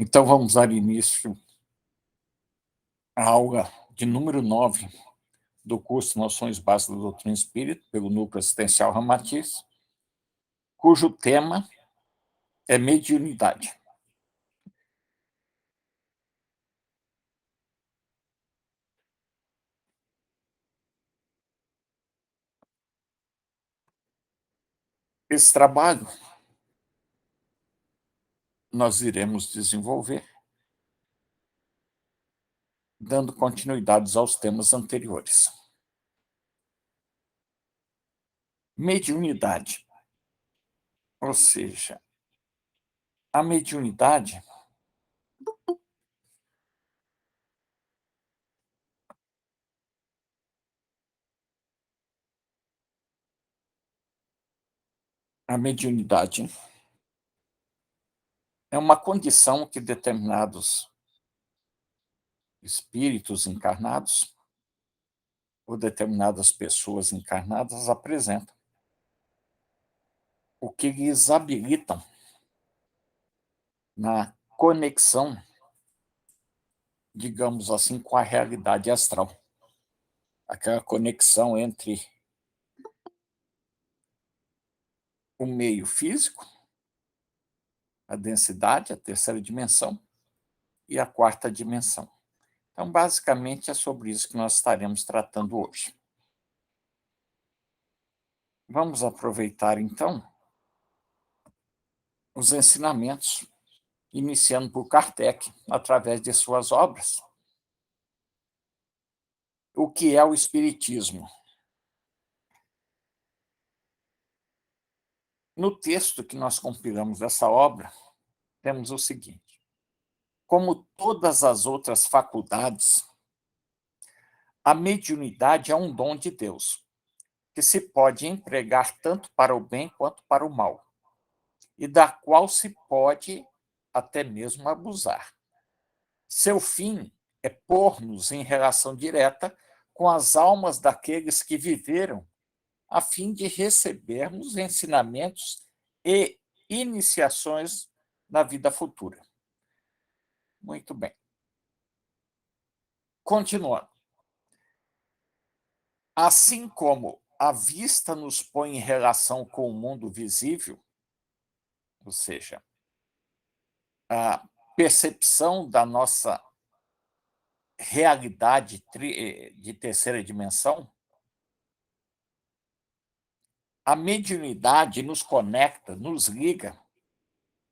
Então, vamos dar início à aula de número 9 do curso Noções Básicas da Doutrina Espírita, pelo Núcleo Assistencial Ramatiz, cujo tema é mediunidade. Esse trabalho nós iremos desenvolver dando continuidades aos temas anteriores. Mediunidade, ou seja, a mediunidade é uma condição que determinados espíritos encarnados ou determinadas pessoas encarnadas apresentam, o que lhes habilitam na conexão, digamos assim, com a realidade astral. Aquela conexão entre o meio físico, a densidade, a terceira dimensão, e a quarta dimensão. Então, basicamente, é sobre isso que nós estaremos tratando hoje. Vamos aproveitar, então, os ensinamentos, iniciando por Kardec, através de suas obras. O que é o Espiritismo? No texto que nós compilamos dessa obra, temos o seguinte: como todas as outras faculdades, a mediunidade é um dom de Deus, que se pode empregar tanto para o bem quanto para o mal, e da qual se pode até mesmo abusar. Seu fim é pôr-nos em relação direta com as almas daqueles que viveram, a fim de recebermos ensinamentos e iniciações na vida futura. Muito bem. Continuando. Assim como a vista nos põe em relação com o mundo visível, ou seja, a percepção da nossa realidade de terceira dimensão, a mediunidade nos conecta, nos liga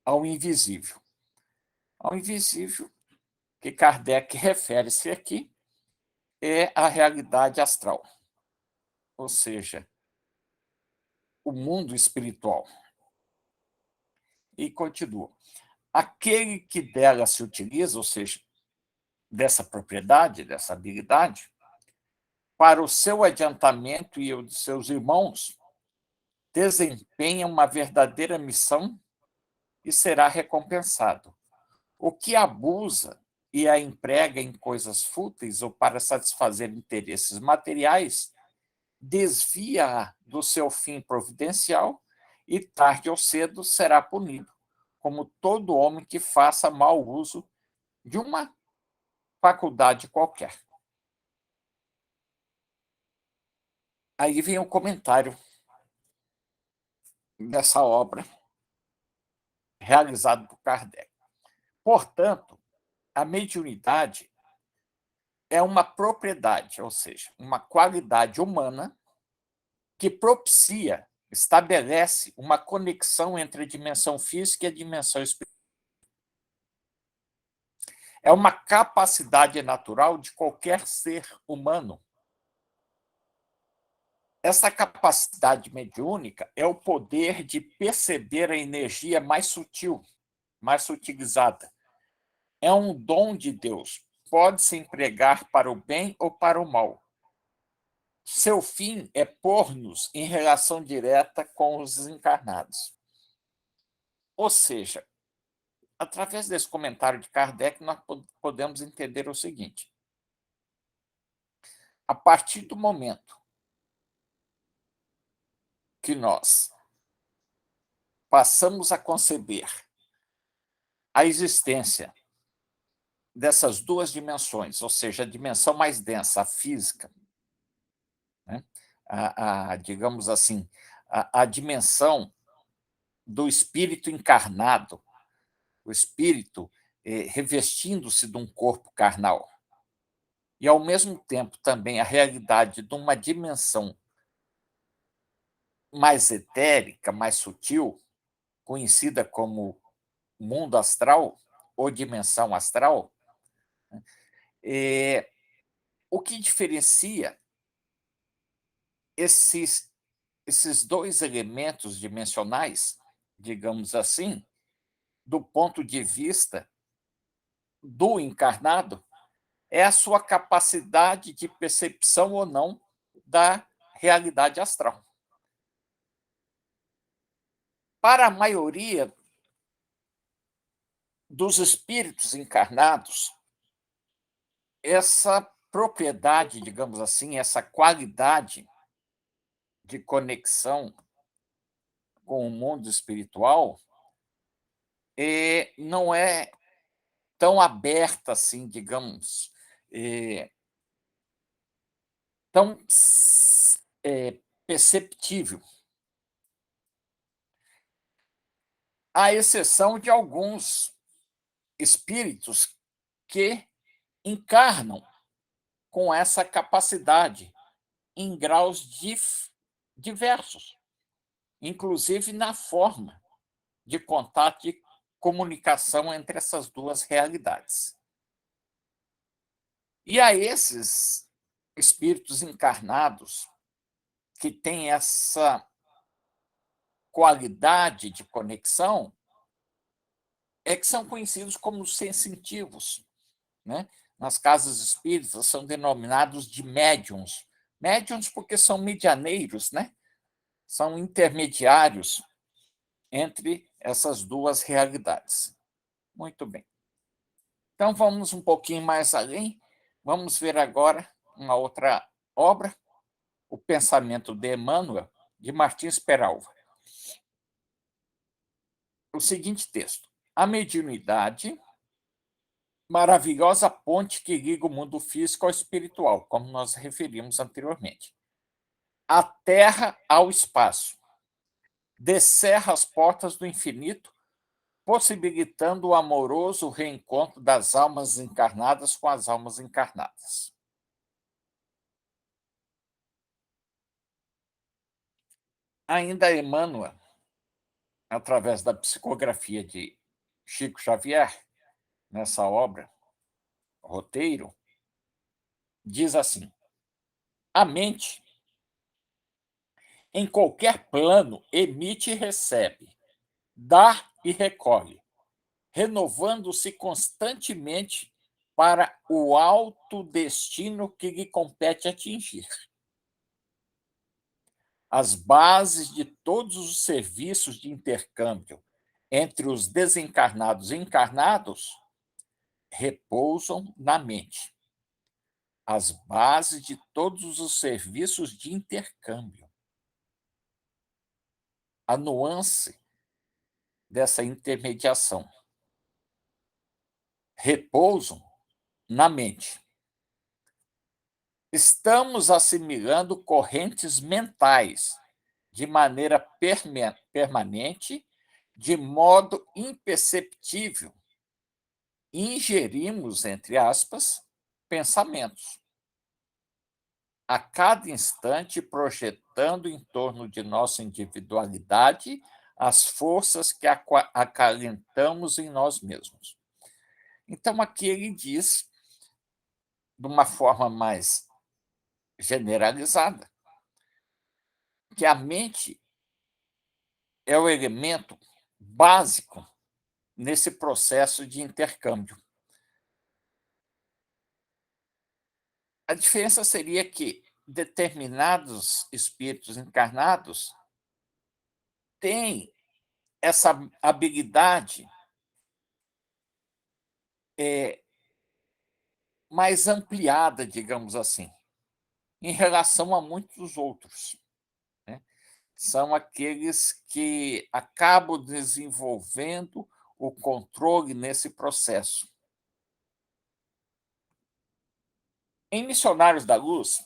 ao invisível. Ao invisível, que Kardec refere-se aqui, é a realidade astral, ou seja, o mundo espiritual. E continua. Aquele que dela se utiliza, ou seja, dessa propriedade, dessa habilidade, para o seu adiantamento e o de seus irmãos, desempenha uma verdadeira missão e será recompensado. O que abusa e a emprega em coisas fúteis ou para satisfazer interesses materiais, desvia-a do seu fim providencial e, tarde ou cedo, será punido, como todo homem que faça mau uso de uma faculdade qualquer. Aí vem o comentário dessa obra, realizado por Kardec. Portanto, a mediunidade é uma propriedade, ou seja, uma qualidade humana que propicia, estabelece uma conexão entre a dimensão física e a dimensão espiritual. É uma capacidade natural de qualquer ser humano. Essa capacidade mediúnica é o poder de perceber a energia mais sutil, mais sutilizada. É um dom de Deus. Pode se empregar para o bem ou para o mal. Seu fim é pôr-nos em relação direta com os encarnados. Ou seja, através desse comentário de Kardec, nós podemos entender o seguinte: a partir do momento que nós passamos a conceber a existência dessas duas dimensões, ou seja, a dimensão mais densa, a física, né? Digamos assim, a dimensão do espírito encarnado, o espírito revestindo-se de um corpo carnal. E, ao mesmo tempo, também a realidade de uma dimensão mais etérica, mais sutil, conhecida como mundo astral ou dimensão astral. O que diferencia esses dois elementos dimensionais, digamos assim, do ponto de vista do encarnado, é a sua capacidade de percepção ou não da realidade astral. Para a maioria dos espíritos encarnados, essa propriedade, digamos assim, essa qualidade de conexão com o mundo espiritual não é tão aberta assim, digamos, tão perceptível, à exceção de alguns espíritos que encarnam com essa capacidade em graus diversos, inclusive na forma de contato e comunicação entre essas duas realidades. E a esses espíritos encarnados que têm essa qualidade de conexão é que são conhecidos como sensitivos, né? Nas casas espíritas são denominados de médiuns. Médiuns porque são medianeiros, né? São intermediários entre essas duas realidades. Muito bem. Então, vamos um pouquinho mais além. Vamos ver agora uma outra obra, O Pensamento de Emmanuel, de Martins Peralva. O seguinte texto: a mediunidade, maravilhosa ponte que liga o mundo físico ao espiritual, como nós referimos anteriormente. A Terra ao espaço. Descerra as portas do infinito, possibilitando o amoroso reencontro das almas encarnadas com as almas encarnadas. Ainda Emmanuel, através da psicografia de Chico Xavier, nessa obra, Roteiro, diz assim: a mente, em qualquer plano, emite e recebe, dá e recolhe, renovando-se constantemente para o alto destino que lhe compete atingir. As bases de todos os serviços de intercâmbio entre os desencarnados e encarnados repousam na mente. As bases de todos os serviços de intercâmbio. A nuance dessa intermediação. Repousam na mente. Estamos assimilando correntes mentais de maneira permanente, de modo imperceptível. Ingerimos, entre aspas, pensamentos. A cada instante, projetando em torno de nossa individualidade as forças que acalentamos em nós mesmos. Então, aqui ele diz, de uma forma mais generalizada, que a mente é o elemento básico nesse processo de intercâmbio. A diferença seria que determinados espíritos encarnados têm essa habilidade mais ampliada, digamos assim, em relação a muitos outros, né? São aqueles que acabam desenvolvendo o controle nesse processo. Em Missionários da Luz,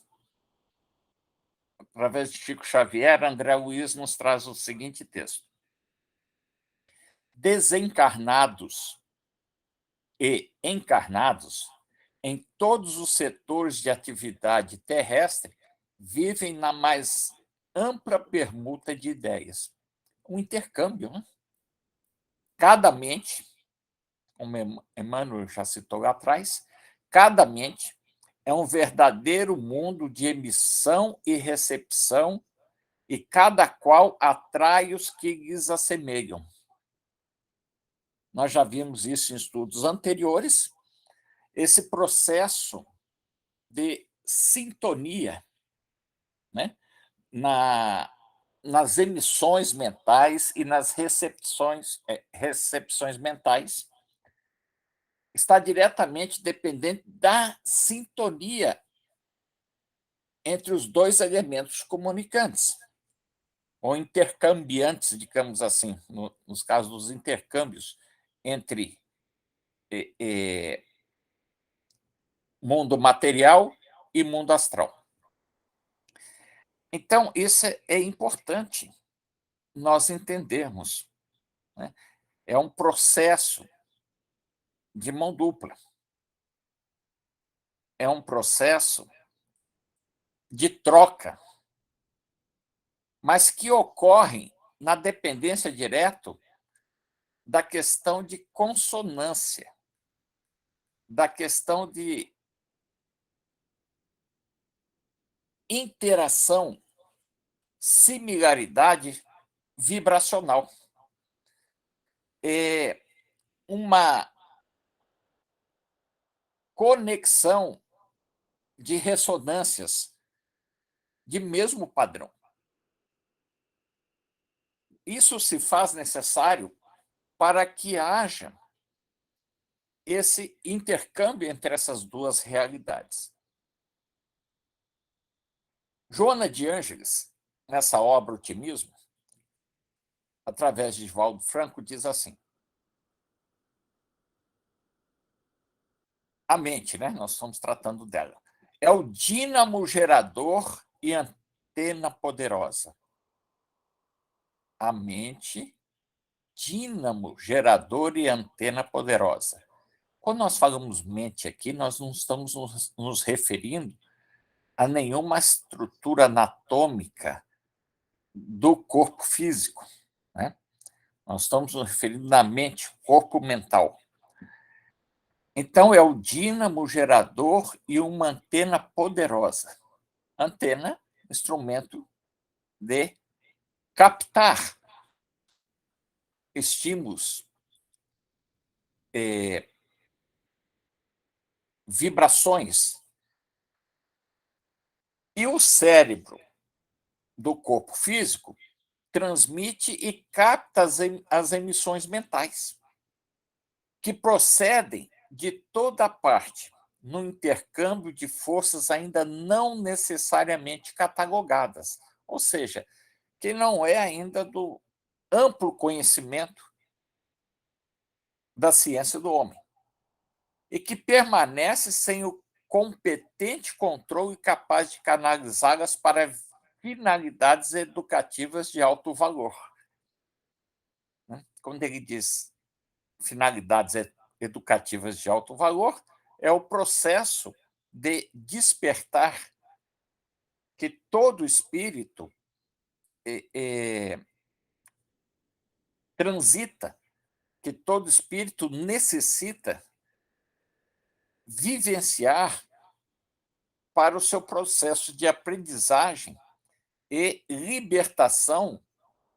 através de Chico Xavier, André Luiz nos traz o seguinte texto: desencarnados e encarnados, em todos os setores de atividade terrestre, vivem na mais ampla permuta de ideias. Um intercâmbio, né? Cada mente, como Emmanuel já citou lá atrás, cada mente é um verdadeiro mundo de emissão e recepção, e cada qual atrai os que lhes assemelham. Nós já vimos isso em estudos anteriores, esse processo de sintonia, né, nas emissões mentais e nas recepções mentais está diretamente dependente da sintonia entre os dois elementos comunicantes, ou intercambiantes, digamos assim, nos casos dos intercâmbios entre mundo material e mundo astral. Então, isso é importante nós entendermos, né? É um processo de mão dupla, é um processo de troca, mas que ocorre na dependência direta da questão de consonância, da questão de interação, similaridade vibracional. É uma conexão de ressonâncias de mesmo padrão. Isso se faz necessário para que haja esse intercâmbio entre essas duas realidades. Joana de Ângeles, nessa obra Otimismo, através de Divaldo Franco, diz assim: a mente, né? Nós estamos tratando dela, é o dínamo gerador e antena poderosa. A mente, dínamo gerador e antena poderosa. Quando nós falamos mente aqui, nós não estamos nos referindo a nenhuma estrutura anatômica do corpo físico, né? Nós estamos nos referindo na mente, corpo mental. Então, é o dínamo gerador e uma antena poderosa. Antena, instrumento de captar estímulos, vibrações. E o cérebro do corpo físico transmite e capta as emissões mentais, que procedem de toda parte, no intercâmbio de forças ainda não necessariamente catalogadas, ou seja, que não é ainda do amplo conhecimento da ciência do homem, e que permanece sem o competente controle capaz de canalizá-las para finalidades educativas de alto valor. Quando ele diz finalidades educativas de alto valor, é o processo de despertar que todo espírito transita, que todo espírito necessita vivenciar para o seu processo de aprendizagem e libertação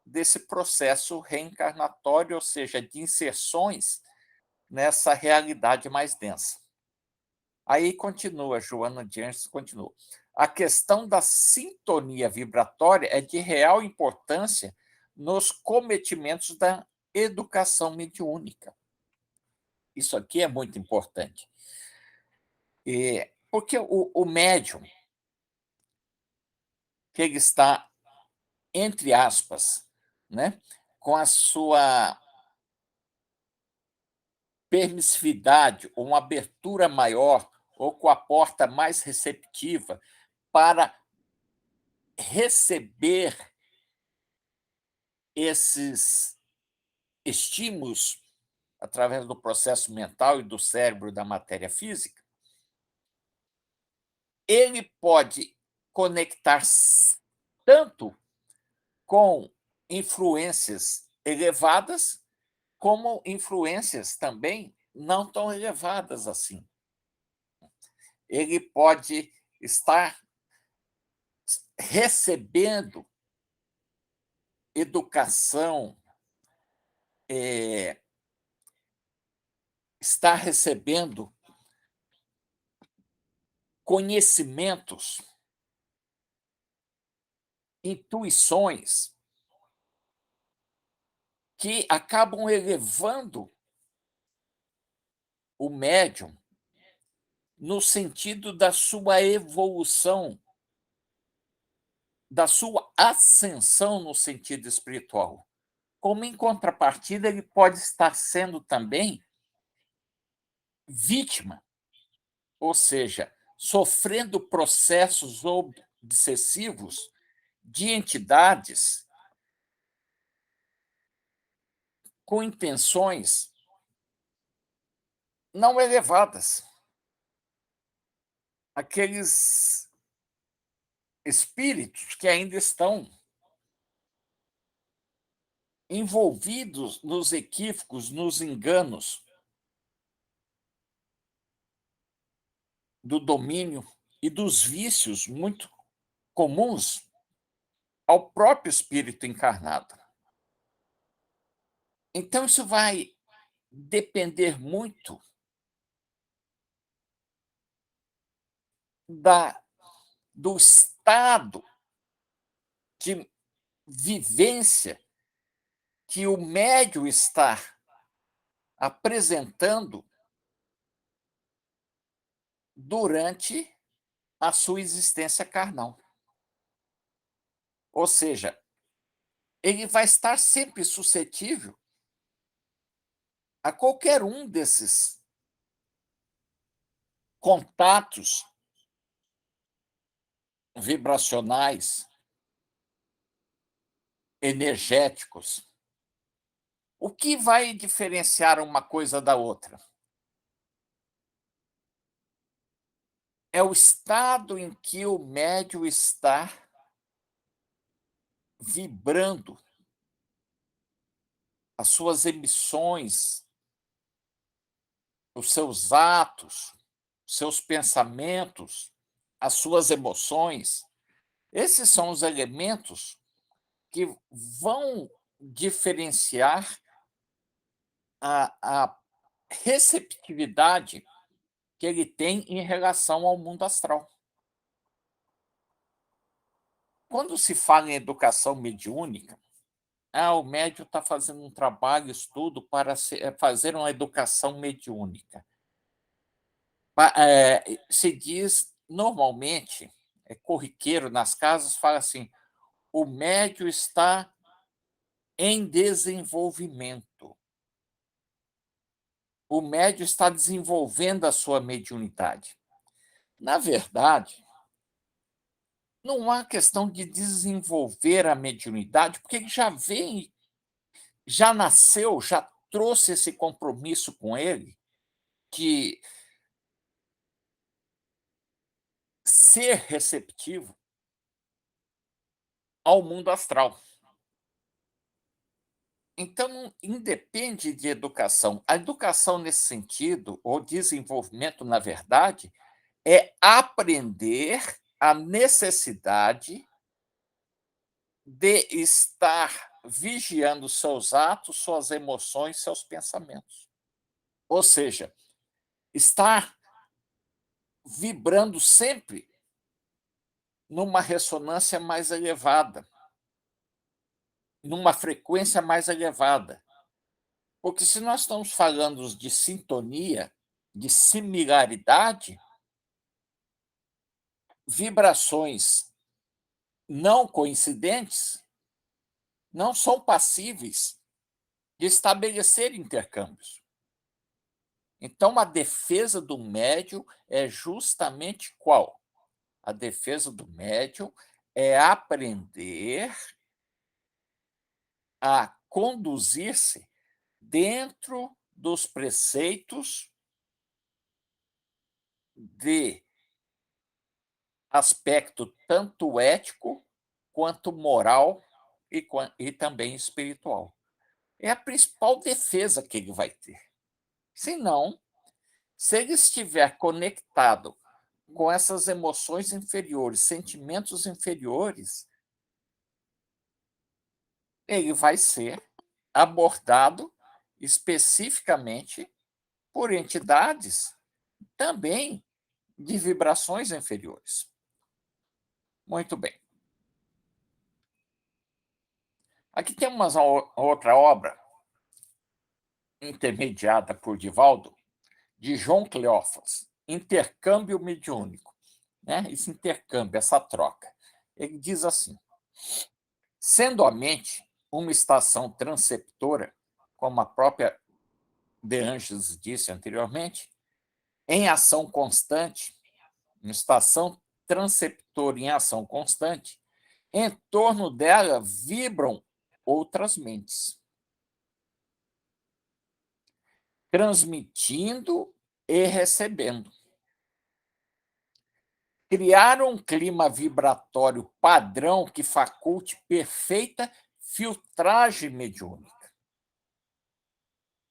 desse processo reencarnatório, ou seja, de inserções nessa realidade mais densa. Aí continua, Joana de Ângeles continua. A questão da sintonia vibratória é de real importância nos cometimentos da educação mediúnica. Isso aqui é muito importante. Porque o médium, que ele está, entre aspas, né, com a sua permissividade, uma abertura maior, ou com a porta mais receptiva para receber esses estímulos através do processo mental e do cérebro da matéria física, ele pode conectar tanto com influências elevadas, como influências também não tão elevadas assim. Ele pode estar recebendo educação, está recebendo conhecimentos, intuições que acabam elevando o médium no sentido da sua evolução, da sua ascensão no sentido espiritual. Como em contrapartida, ele pode estar sendo também vítima, ou seja, sofrendo processos obsessivos de entidades com intenções não elevadas. Aqueles espíritos que ainda estão envolvidos nos equívocos, nos enganos do domínio e dos vícios muito comuns ao próprio espírito encarnado. Então, isso vai depender muito do estado de vivência que o médium está apresentando durante a sua existência carnal. Ou seja, ele vai estar sempre suscetível a qualquer um desses contatos vibracionais, energéticos. O que vai diferenciar uma coisa da outra? É o estado em que o médium está vibrando, as suas emissões, os seus atos, os seus pensamentos, as suas emoções. Esses são os elementos que vão diferenciar a receptividade que ele tem em relação ao mundo astral. Quando se fala em educação mediúnica, o médium está fazendo um trabalho, estudo para fazer uma educação mediúnica. Se diz, normalmente, é corriqueiro nas casas, fala assim, o médium está em desenvolvimento. O médium está desenvolvendo a sua mediunidade. Na verdade, não há questão de desenvolver a mediunidade, porque ele já vem, já nasceu, já trouxe esse compromisso com ele, que ser receptivo ao mundo astral. Então, não independe de educação. A educação, nesse sentido, ou desenvolvimento, na verdade, é aprender a necessidade de estar vigiando seus atos, suas emoções, seus pensamentos. Ou seja, estar vibrando sempre numa ressonância mais elevada, numa frequência mais elevada. Porque se nós estamos falando de sintonia, de similaridade, vibrações não coincidentes não são passíveis de estabelecer intercâmbios. Então, a defesa do médium é justamente qual? A defesa do médium é aprender a conduzir-se dentro dos preceitos de aspecto tanto ético quanto moral e também espiritual. É a principal defesa que ele vai ter. Senão, se ele estiver conectado com essas emoções inferiores, sentimentos inferiores, ele vai ser abordado especificamente por entidades também de vibrações inferiores. Muito bem. Aqui tem uma outra obra, intermediada por Divaldo, de João Cleófas, Intercâmbio Mediúnico. Né? Esse intercâmbio, essa troca. Ele diz assim: sendo a mente uma estação transceptora, como a própria De Angelis disse anteriormente, em ação constante, uma estação transceptora em ação constante, em torno dela vibram outras mentes, transmitindo e recebendo. Criar um clima vibratório padrão que faculte perfeita filtragem mediúnica.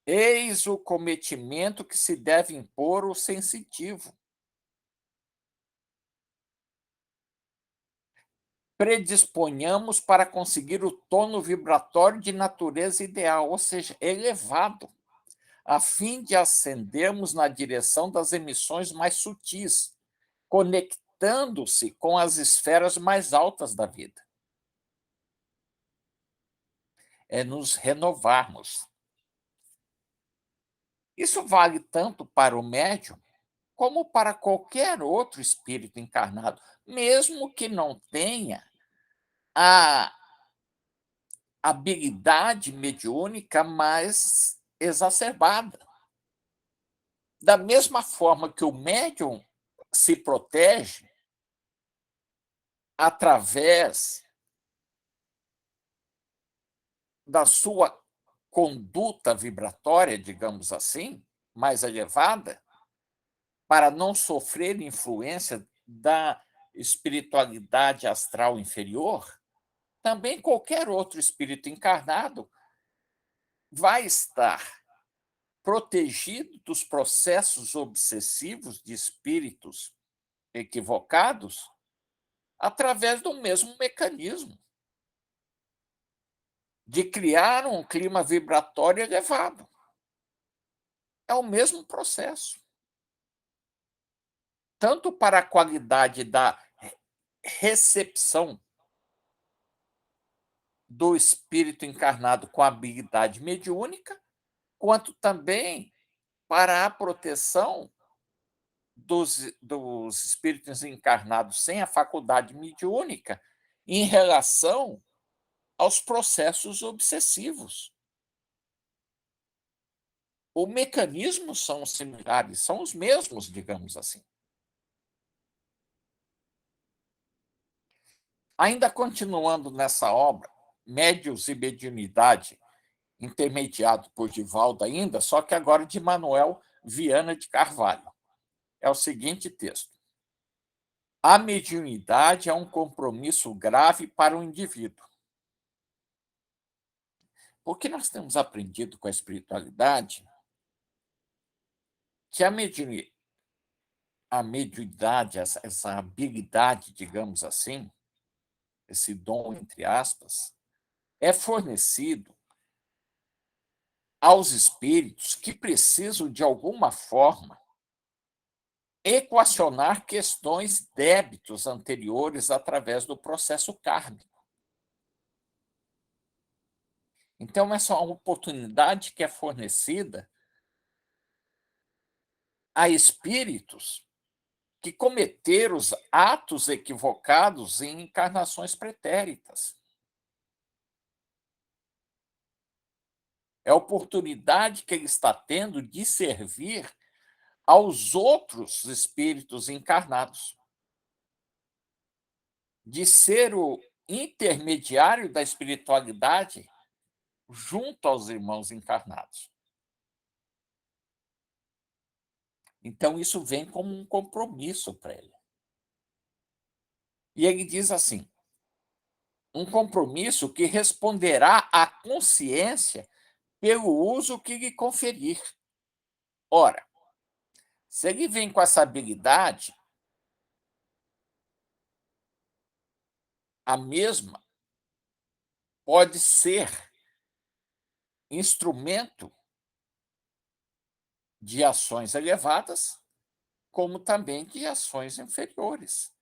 Eis o cometimento que se deve impor ao sensitivo. Predisponhamos para conseguir o tono vibratório de natureza ideal, ou seja, elevado, a fim de ascendermos na direção das emissões mais sutis, conectando-se com as esferas mais altas da vida. É nos renovarmos. Isso vale tanto para o médium como para qualquer outro espírito encarnado, mesmo que não tenha a habilidade mediúnica mais exacerbada. Da mesma forma que o médium se protege através da sua conduta vibratória, digamos assim, mais elevada, para não sofrer influência da espiritualidade astral inferior, também qualquer outro espírito encarnado vai estar protegido dos processos obsessivos de espíritos equivocados através do mesmo mecanismo de criar um clima vibratório elevado. É o mesmo processo. Tanto para a qualidade da recepção do espírito encarnado com habilidade mediúnica, quanto também para a proteção dos espíritos encarnados sem a faculdade mediúnica em relação aos processos obsessivos. Os mecanismos são similares, são os mesmos, digamos assim. Ainda continuando nessa obra, Médiuns e Mediunidade, intermediado por Divaldo ainda, só que agora de Manuel Viana de Carvalho. É o seguinte texto: a mediunidade é um compromisso grave para o indivíduo. Porque nós temos aprendido com a espiritualidade que a mediunidade, essa habilidade, digamos assim, esse dom, entre aspas, é fornecido aos espíritos que precisam, de alguma forma, equacionar questões débitos anteriores através do processo kármico. Então, essa é uma oportunidade que é fornecida a espíritos que cometeram os atos equivocados em encarnações pretéritas. É a oportunidade que ele está tendo de servir aos outros espíritos encarnados, de ser o intermediário da espiritualidade junto aos irmãos encarnados. Então, isso vem como um compromisso para ele. E ele diz assim: um compromisso que responderá à consciência pelo uso que lhe conferir. Ora, se ele vem com essa habilidade, a mesma pode ser instrumento de ações elevadas, como também de ações inferiores.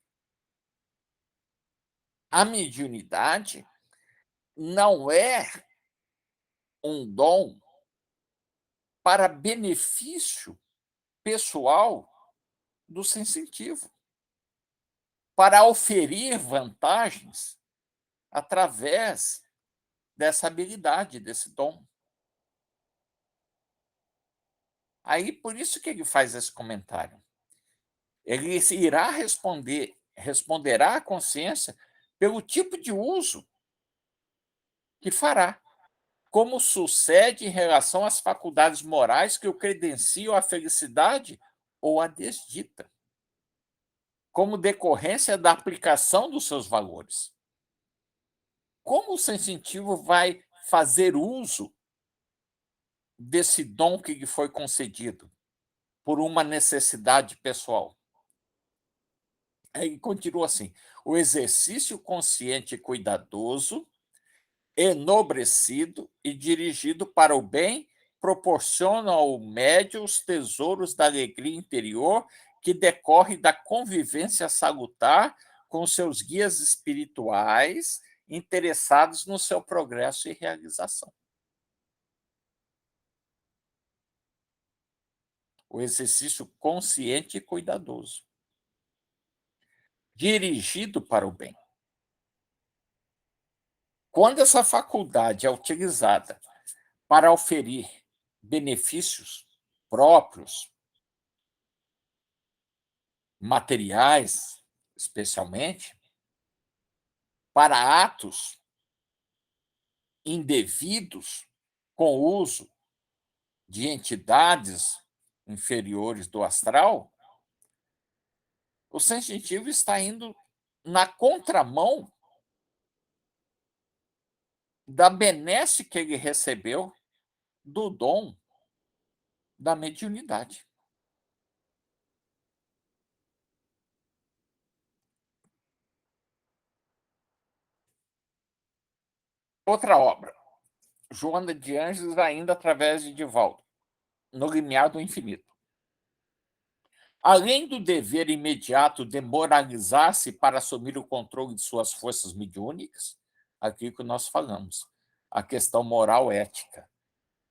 A mediunidade não é um dom para benefício pessoal do sensitivo, para oferir vantagens através dessa habilidade, desse dom. Aí, por isso que ele faz esse comentário. Ele irá responderá à consciência pelo tipo de uso que fará, como sucede em relação às faculdades morais que o credenciam à felicidade ou à desdita, como decorrência da aplicação dos seus valores. Como o sensitivo vai fazer uso desse dom que lhe foi concedido por uma necessidade pessoal? Aí continua assim: o exercício consciente e cuidadoso, enobrecido e dirigido para o bem, proporciona ao médium os tesouros da alegria interior que decorre da convivência salutar com seus guias espirituais interessados no seu progresso e realização. O exercício consciente e cuidadoso, dirigido para o bem. Quando essa faculdade é utilizada para oferir benefícios próprios, materiais, especialmente, para atos indevidos com o uso de entidades inferiores do astral, o sensitivo está indo na contramão da benesse que ele recebeu do dom da mediunidade. Outra obra, Joana de Ângeles, ainda através de Divaldo, No Limiar do Infinito. Além do dever imediato de moralizar-se para assumir o controle de suas forças mediúnicas, aquilo que nós falamos, a questão moral ética,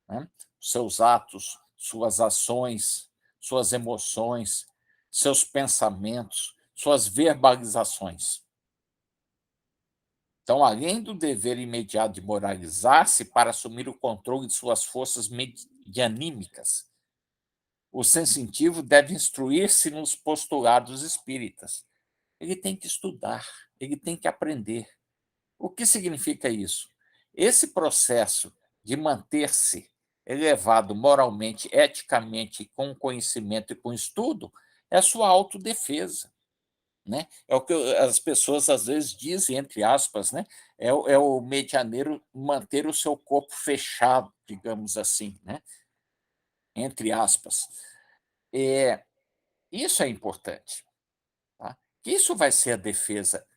né? Seus atos, suas ações, suas emoções, seus pensamentos, suas verbalizações. Então, além do dever imediato de moralizar-se para assumir o controle de suas forças medianímicas, o sensitivo deve instruir-se nos postulados espíritas. Ele tem que estudar, ele tem que aprender. O que significa isso? Esse processo de manter-se elevado moralmente, eticamente, com conhecimento e com estudo, é a sua autodefesa. Né? É o que as pessoas às vezes dizem, entre aspas, né? É o medianeiro manter o seu corpo fechado, digamos assim, né? Entre aspas. É, isso é importante. Tá? Isso vai ser a defesa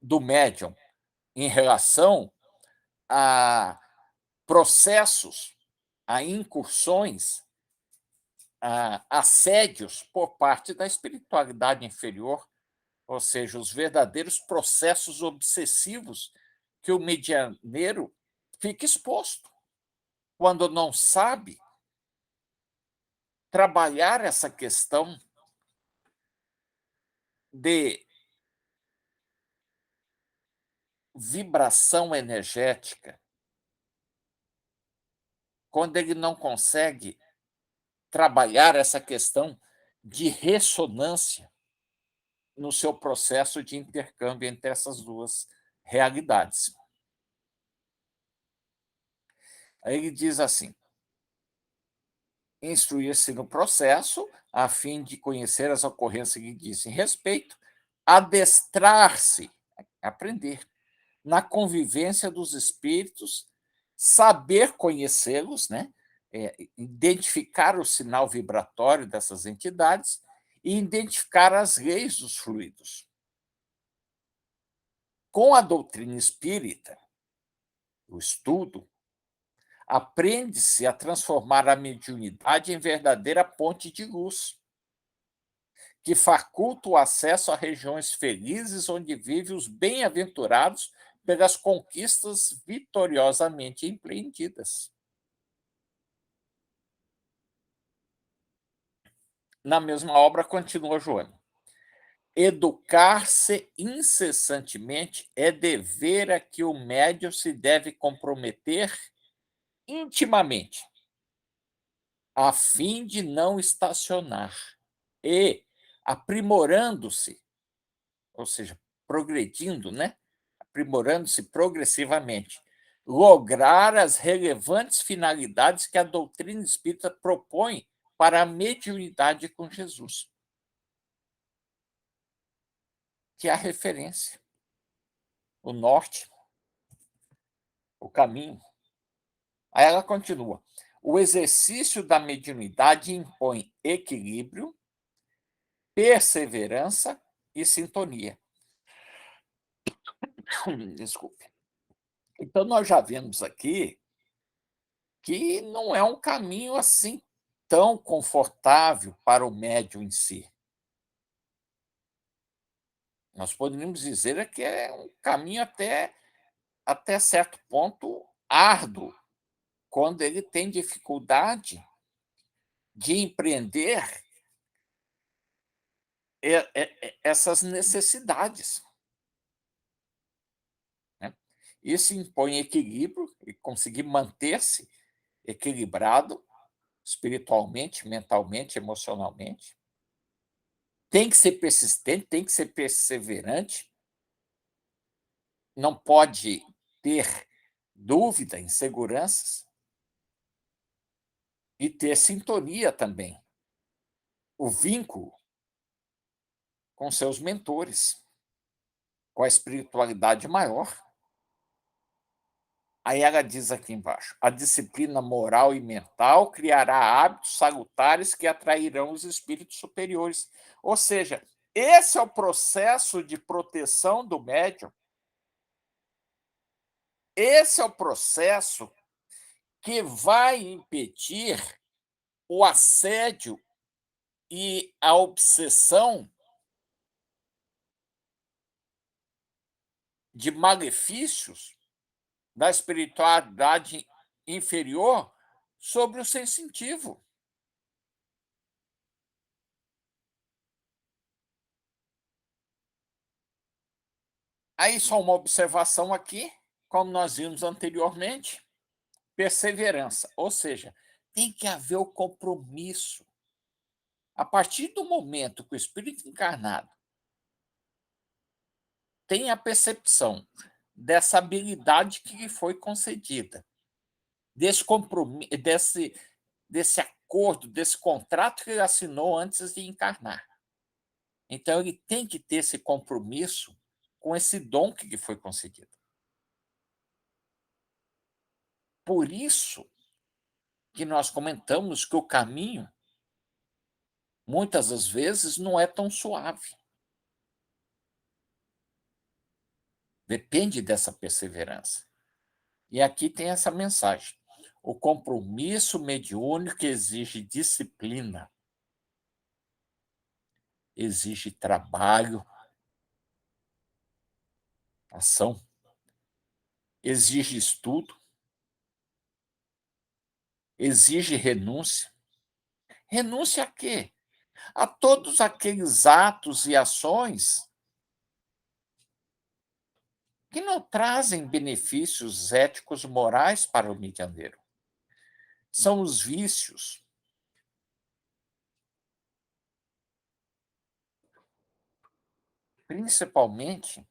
do médium em relação a processos, a incursões, a assédios por parte da espiritualidade inferior, ou seja, os verdadeiros processos obsessivos que o medianeiro fica exposto quando não sabe trabalhar essa questão de vibração energética, quando ele não consegue trabalhar essa questão de ressonância no seu processo de intercâmbio entre essas duas realidades. Aí ele diz assim: instruir-se no processo, a fim de conhecer as ocorrências que dizem respeito, adestrar-se, aprender, na convivência dos espíritos, saber conhecê-los, né? Identificar o sinal vibratório dessas entidades e identificar as leis dos fluidos. Com a doutrina espírita, o estudo, aprende-se a transformar a mediunidade em verdadeira ponte de luz, que faculta o acesso a regiões felizes onde vivem os bem-aventurados pelas conquistas vitoriosamente empreendidas. Na mesma obra, continua Joana. Educar-se incessantemente é dever a que o médium se deve comprometer intimamente, a fim de não estacionar e, aprimorando-se, ou seja, progredindo, né? Aprimorando-se progressivamente, lograr as relevantes finalidades que a doutrina espírita propõe para a mediunidade com Jesus, que é a referência, o norte, o caminho. Aí ela continua: o exercício da mediunidade impõe equilíbrio, perseverança e sintonia. Desculpe. Então, nós já vemos aqui que não é um caminho assim tão confortável para o médium em si. Nós poderíamos dizer que é um caminho até certo ponto árduo, quando ele tem dificuldade de empreender essas necessidades. Né? Isso impõe equilíbrio e conseguir manter-se equilibrado espiritualmente, mentalmente, emocionalmente. Tem que ser persistente, tem que ser perseverante, não pode ter dúvida, inseguranças, e ter sintonia também, o vínculo com seus mentores, com a espiritualidade maior. Aí ela diz aqui embaixo: a disciplina moral e mental criará hábitos salutares que atrairão os espíritos superiores. Ou seja, esse é o processo de proteção do médium, esse é o processo que vai impedir o assédio e a obsessão de malefícios da espiritualidade inferior sobre o sensitivo. Aí só uma observação aqui, como nós vimos anteriormente, perseverança, ou seja, tem que haver o compromisso. A partir do momento que o espírito encarnado tem a percepção dessa habilidade que lhe foi concedida, desse compromisso, desse acordo, desse contrato que ele assinou antes de encarnar. Então, ele tem que ter esse compromisso com esse dom que lhe foi concedido. Por isso que nós comentamos que o caminho, muitas das vezes, não é tão suave. Depende dessa perseverança. E aqui tem essa mensagem: o compromisso mediúnico exige disciplina, exige trabalho, ação, exige estudo, exige renúncia. Renúncia a quê? A todos aqueles atos e ações que não trazem benefícios éticos, morais, para o medianeiro. São os vícios, principalmente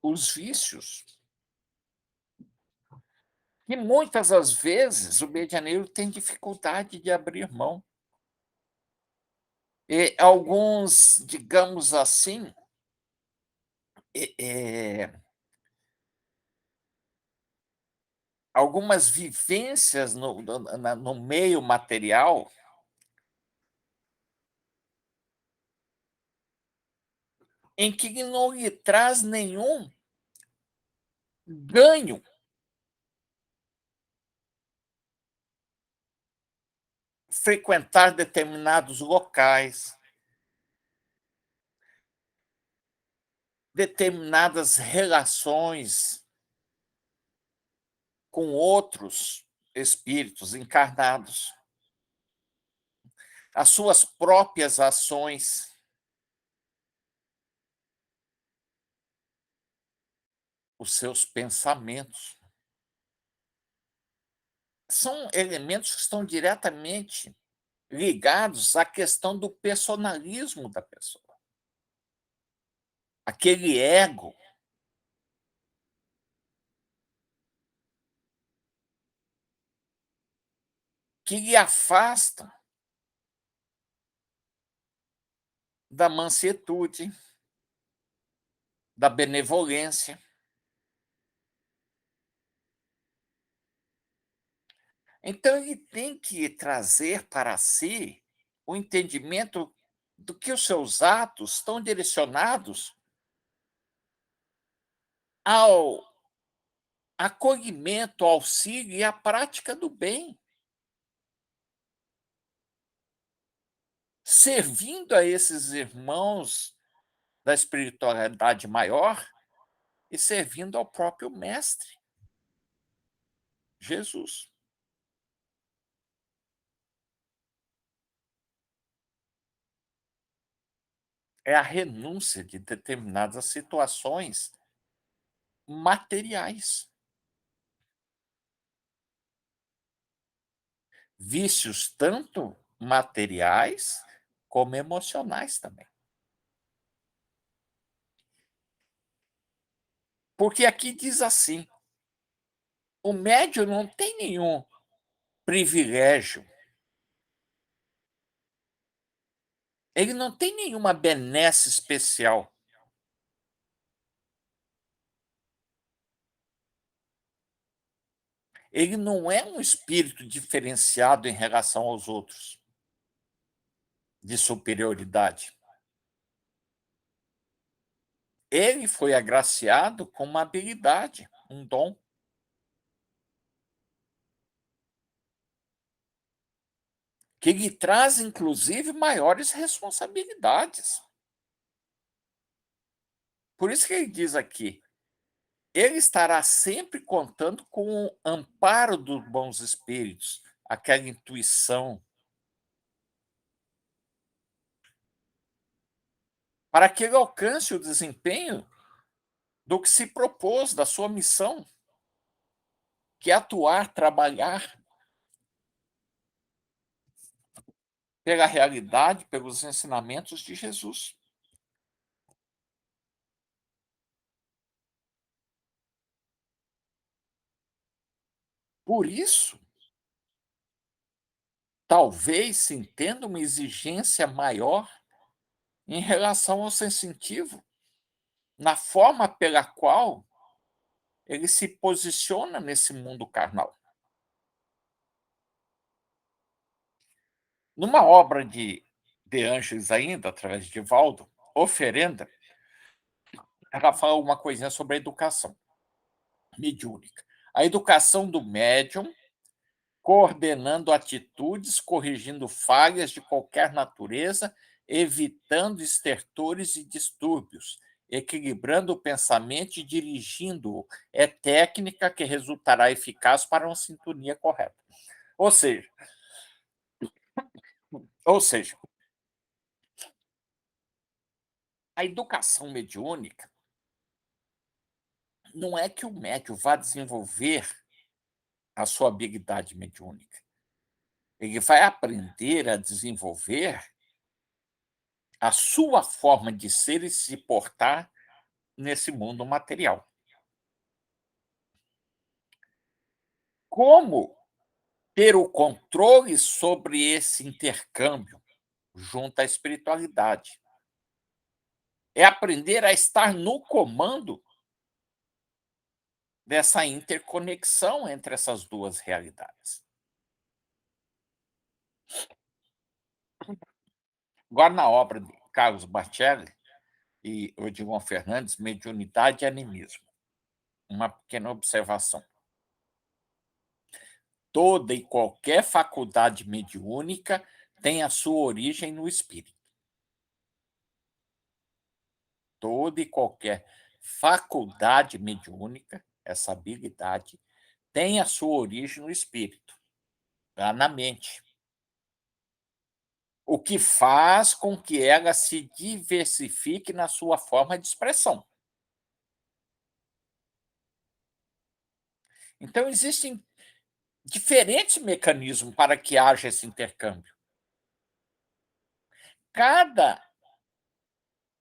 os vícios, e muitas das vezes o medianeiro tem dificuldade de abrir mão. E alguns, digamos assim, eh eh, algumas vivências no meio material, em que não lhe traz nenhum ganho. Frequentar determinados locais, determinadas relações com outros espíritos encarnados, as suas próprias ações, os seus pensamentos. São elementos que estão diretamente ligados à questão do personalismo da pessoa. Aquele ego que lhe afasta da mansetude, da benevolência. Então, ele tem que trazer para si o entendimento do que os seus atos estão direcionados ao acolhimento, ao auxílio e à prática do bem, servindo a esses irmãos da espiritualidade maior e servindo ao próprio Mestre, Jesus. É a renúncia de determinadas situações materiais, vícios tanto materiais como emocionais também. Porque aqui diz assim: o médium não tem nenhum privilégio, ele não tem nenhuma benesse especial. Ele não é um espírito diferenciado em relação aos outros, de superioridade. Ele foi agraciado com uma habilidade, um dom, que lhe traz, inclusive, maiores responsabilidades. Por isso que ele diz aqui: ele estará sempre contando com o amparo dos bons espíritos, aquela intuição, para que ele alcance o desempenho do que se propôs, da sua missão, que é atuar, trabalhar pela realidade, pelos ensinamentos de Jesus. Por isso, talvez se entenda uma exigência maior em relação ao sensitivo, na forma pela qual ele se posiciona nesse mundo carnal. Numa obra de Ângeles ainda, através de Valdo, Oferenda, ela fala uma coisinha sobre a educação mediúnica. A educação do médium, coordenando atitudes, corrigindo falhas de qualquer natureza, evitando estertores e distúrbios, equilibrando o pensamento e dirigindo-o. É técnica que resultará eficaz para uma sintonia correta. Ou seja, ou seja, a educação mediúnica não é que o médium vá desenvolver a sua habilidade mediúnica. Ele vai aprender a desenvolver a sua forma de ser e se portar nesse mundo material. Como ter o controle sobre esse intercâmbio junto à espiritualidade? É aprender a estar no comando dessa interconexão entre essas duas realidades. Agora, na obra de Carlos Bacelli e Odilon Fernandes, Mediunidade e Animismo, uma pequena observação. Toda e qualquer faculdade mediúnica tem a sua origem no espírito. Toda e qualquer faculdade mediúnica, essa habilidade, tem a sua origem no espírito, lá na mente. O que faz com que ela se diversifique na sua forma de expressão. Então, existem diferentes mecanismos para que haja esse intercâmbio. Cada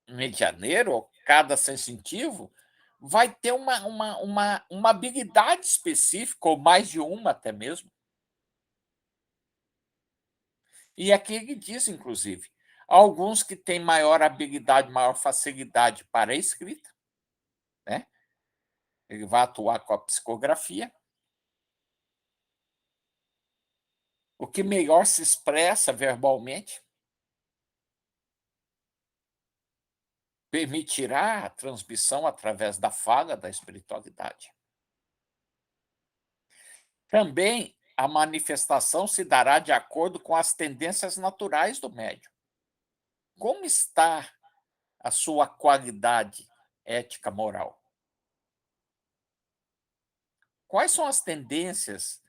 medianeiro, ou cada sensitivo, vai ter uma habilidade específica, ou mais de uma até mesmo. E aqui ele diz, inclusive, alguns que têm maior habilidade, maior facilidade para a escrita, né? Ele vai atuar com a psicografia. O que melhor se expressa verbalmente permitirá a transmissão através da fala da espiritualidade. Também a manifestação se dará de acordo com as tendências naturais do médium. Como está a sua qualidade ética moral? Quais são as tendências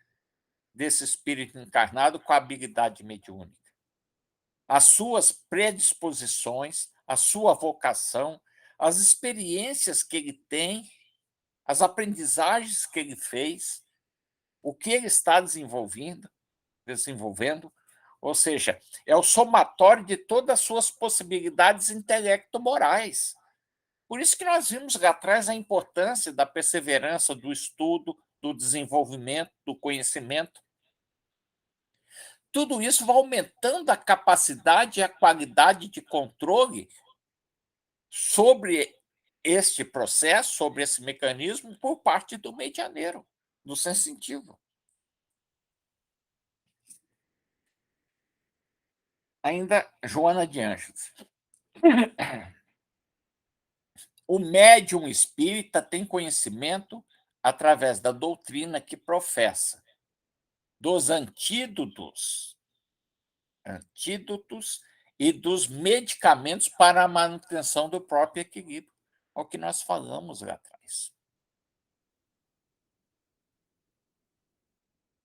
desse espírito encarnado com a habilidade mediúnica? As suas predisposições, a sua vocação, as experiências que ele tem, as aprendizagens que ele fez, o que ele está desenvolvendo, ou seja, é o somatório de todas as suas possibilidades intelecto-morais. Por isso que nós vimos lá atrás a importância da perseverança, do estudo, do desenvolvimento, do conhecimento. Tudo isso vai aumentando a capacidade e a qualidade de controle sobre este processo, sobre esse mecanismo, por parte do medianeiro, do sensitivo. Ainda Joana de Ângeles. O médium espírita tem conhecimento através da doutrina que professa, dos antídotos e dos medicamentos para a manutenção do próprio equilíbrio, é o que nós falamos lá atrás.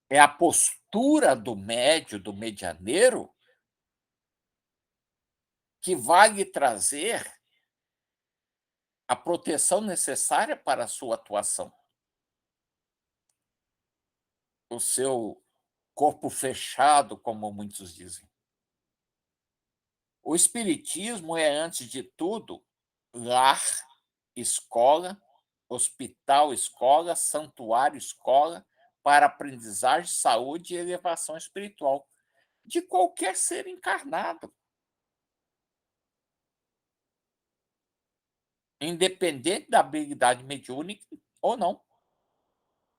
É a postura do médio, do medianeiro, que vai lhe trazer a proteção necessária para a sua atuação. O seu corpo fechado, como muitos dizem. O espiritismo é, antes de tudo, lar, escola, hospital, escola, santuário, escola, para aprendizagem, saúde e elevação espiritual de qualquer ser encarnado, independente da habilidade mediúnica ou não,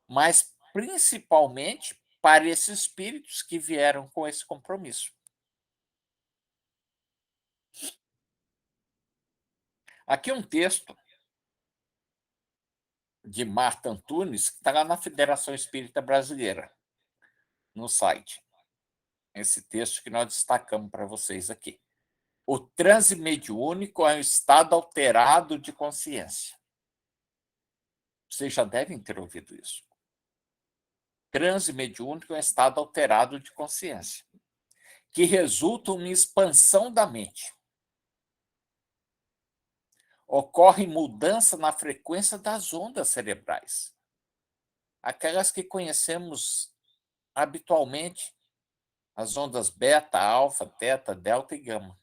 mas principalmente para esses espíritos que vieram com esse compromisso. Aqui um texto de Marta Antunes, que está lá na Federação Espírita Brasileira, no site. Esse texto que nós destacamos para vocês aqui. O transe mediúnico é um estado alterado de consciência. Vocês já devem ter ouvido isso. Transe mediúnico é um estado alterado de consciência, que resulta em uma expansão da mente. Ocorre mudança na frequência das ondas cerebrais, aquelas que conhecemos habitualmente, as ondas beta, alfa, teta, delta e gama.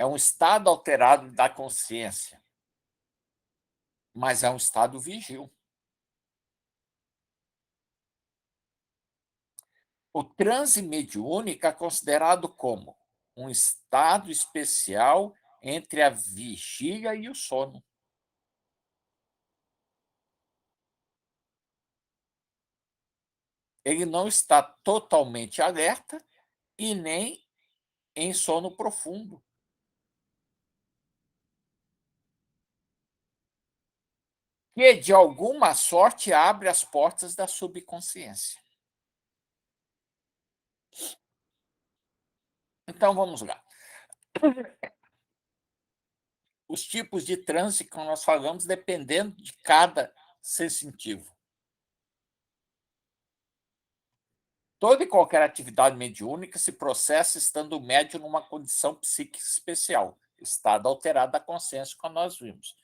é um estado alterado da consciência, mas é um estado vigil. O transe mediúnico é considerado como um estado especial entre a vigília e o sono. Ele não está totalmente alerta e nem em sono profundo, que de alguma sorte abre as portas da subconsciência. Então vamos lá. Os tipos de transe que nós falamos dependendo de cada sensitivo. Toda e qualquer atividade mediúnica se processa estando o médium numa condição psíquica especial, estado alterado da consciência, como nós vimos,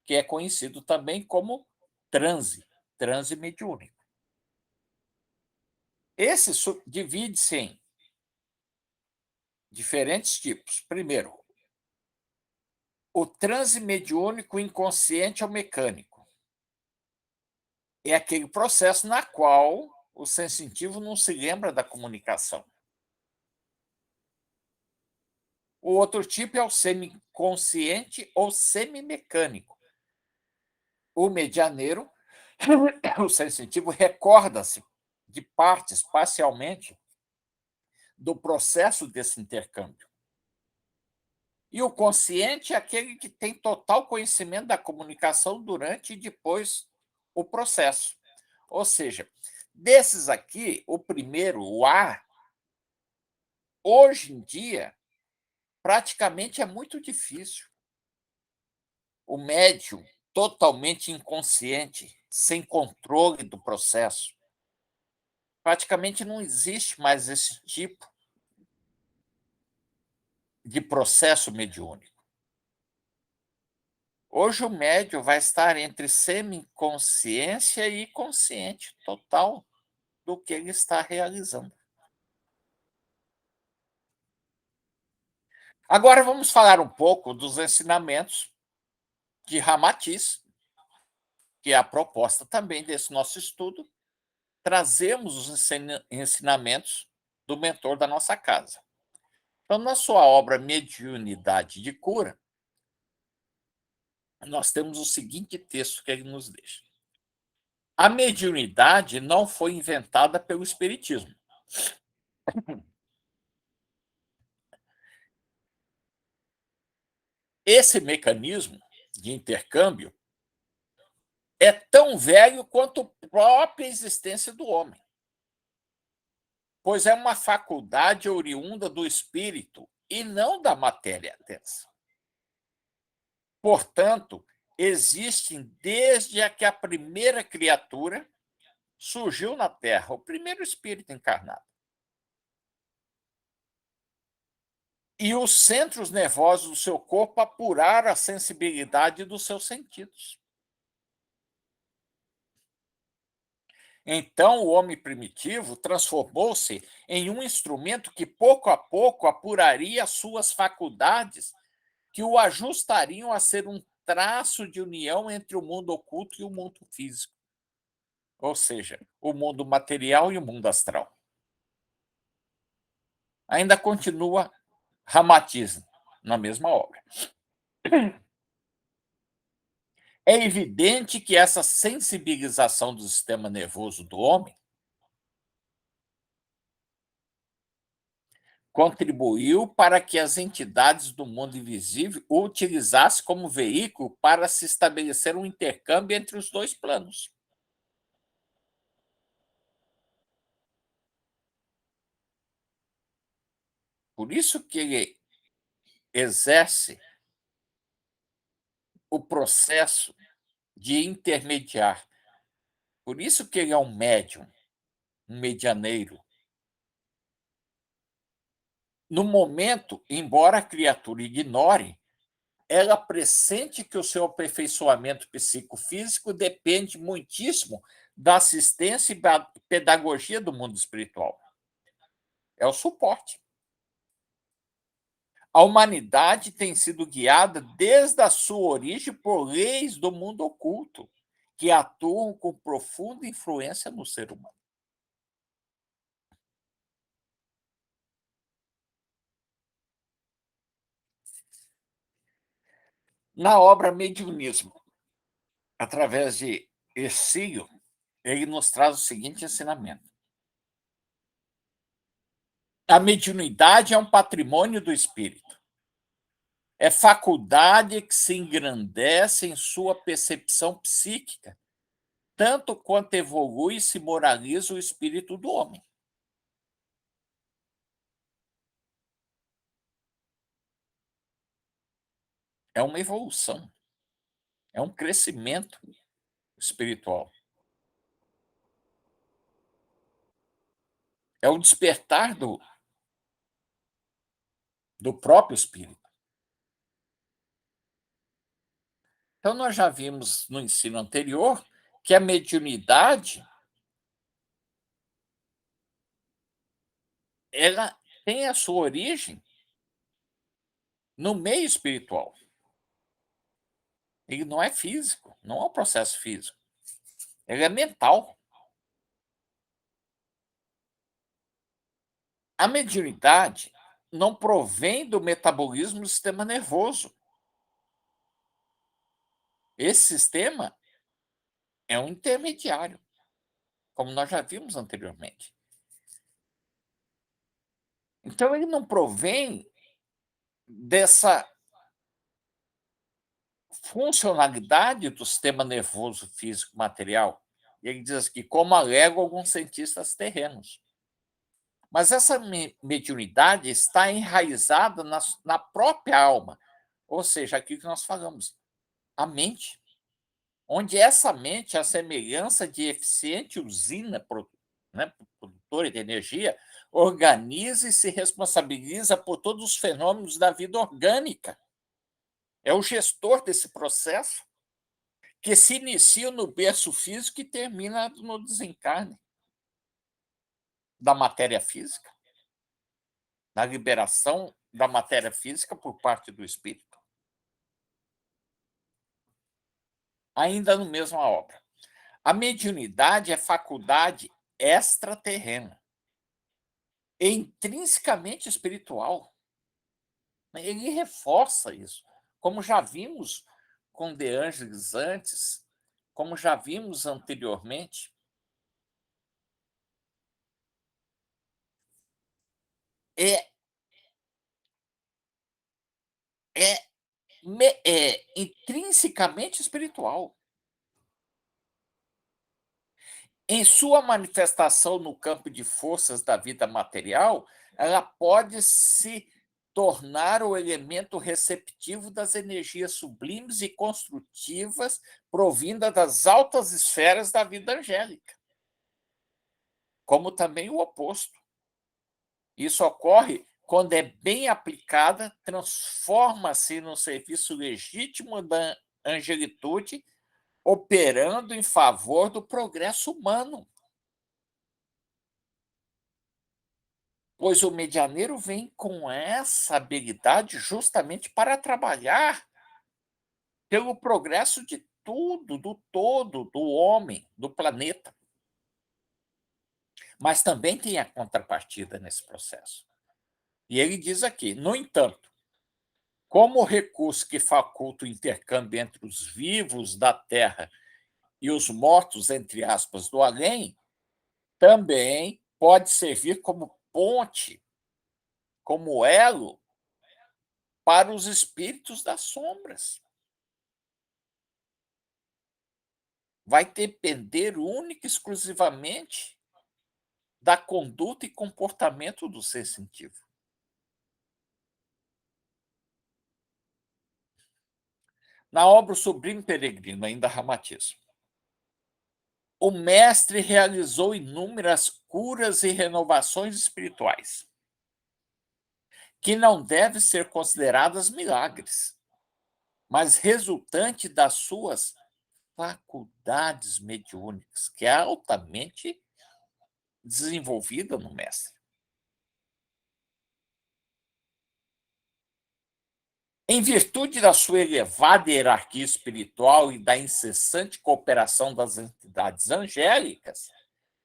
que é conhecido também como transe, transe mediúnico. Esse divide-se em diferentes tipos. Primeiro, o transe mediúnico inconsciente ou mecânico. É aquele processo na qual o sensitivo não se lembra da comunicação. O outro tipo é o semiconsciente ou semimecânico. O medianeiro, o sensitivo, recorda-se de partes parcialmente do processo desse intercâmbio. E o consciente é aquele que tem total conhecimento da comunicação durante e depois o processo. Ou seja, desses aqui, o primeiro, o A, hoje em dia, praticamente é muito difícil. O médium totalmente inconsciente, sem controle do processo. Praticamente não existe mais esse tipo de processo mediúnico. Hoje o médium vai estar entre semiconsciência e consciente total do que ele está realizando. Agora vamos falar um pouco dos ensinamentos de Ramatiz, que é a proposta também desse nosso estudo. Trazemos os ensinamentos do mentor da nossa casa. Então, na sua obra Mediunidade de Cura, nós temos o seguinte texto que ele nos deixa. A mediunidade não foi inventada pelo Espiritismo. Esse mecanismo de intercâmbio é tão velho quanto a própria existência do homem, pois é uma faculdade oriunda do espírito e não da matéria densa. Portanto, existem desde que a primeira criatura surgiu na Terra, o primeiro espírito encarnado. E os centros nervosos do seu corpo apuraram a sensibilidade dos seus sentidos. Então, o homem primitivo transformou-se em um instrumento que, pouco a pouco, apuraria suas faculdades, que o ajustariam a ser um traço de união entre o mundo oculto e o mundo físico, ou seja, o mundo material e o mundo astral. Ainda continua Ramatiz na mesma obra. É evidente que essa sensibilização do sistema nervoso do homem contribuiu para que as entidades do mundo invisível o utilizassem como veículo para se estabelecer um intercâmbio entre os dois planos. Por isso que ele exerce o processo de intermediar. Por isso que ele é um médium, um medianeiro. No momento, embora a criatura ignore, ela pressente que o seu aperfeiçoamento psicofísico depende muitíssimo da assistência e pedagogia do mundo espiritual. É o suporte. A humanidade tem sido guiada desde a sua origem por leis do mundo oculto, que atuam com profunda influência no ser humano. Na obra Mediunismo, através de Ercílio, ele nos traz o seguinte ensinamento: a mediunidade é um patrimônio do espírito. É faculdade que se engrandece em sua percepção psíquica, tanto quanto evolui e se moraliza o espírito do homem. É uma evolução, é um crescimento espiritual, é o despertar do próprio espírito. Então, nós já vimos no ensino anterior que a mediunidade ela tem a sua origem no meio espiritual. Ele não é físico, não é um processo físico, ele é mental. A mediunidade não provém do metabolismo do sistema nervoso. Esse sistema é um intermediário, como nós já vimos anteriormente. Então, ele não provém dessa funcionalidade do sistema nervoso físico material. Ele diz que, como alegam alguns cientistas terrenos. Mas essa mediunidade está enraizada na própria alma, ou seja, aquilo que nós falamos, a mente, onde essa mente, a semelhança de eficiente usina, né, produtora de energia, organiza e se responsabiliza por todos os fenômenos da vida orgânica. É o gestor desse processo que se inicia no berço físico e termina no desencarne da matéria física, na liberação da matéria física por parte do espírito. Ainda no mesma obra. A mediunidade é faculdade extraterrena, é intrinsecamente espiritual. Ele reforça isso. Como já vimos com De Angelis antes, como já vimos anteriormente, é, é, é intrinsecamente espiritual. Em sua manifestação no campo de forças da vida material, ela pode se tornar o elemento receptivo das energias sublimes e construtivas provindas das altas esferas da vida angélica, como também o oposto. Isso ocorre quando é bem aplicada, transforma-se no serviço legítimo da angelitude, operando em favor do progresso humano. Pois o medianeiro vem com essa habilidade justamente para trabalhar pelo progresso de tudo, do todo, do homem, do planeta. Mas também tem a contrapartida nesse processo. E ele diz aqui: no entanto, como o recurso que faculta o intercâmbio entre os vivos da Terra e os mortos, entre aspas, do além, também pode servir como ponte, como elo para os espíritos das sombras. Vai depender única e exclusivamente da conduta e comportamento do ser sensitivo. Na obra O Sublime Peregrino, ainda Ramatiz, o mestre realizou inúmeras curas e renovações espirituais, que não devem ser consideradas milagres, mas resultante das suas faculdades mediúnicas, que é altamente desenvolvida no mestre. Em virtude da sua elevada hierarquia espiritual e da incessante cooperação das entidades angélicas,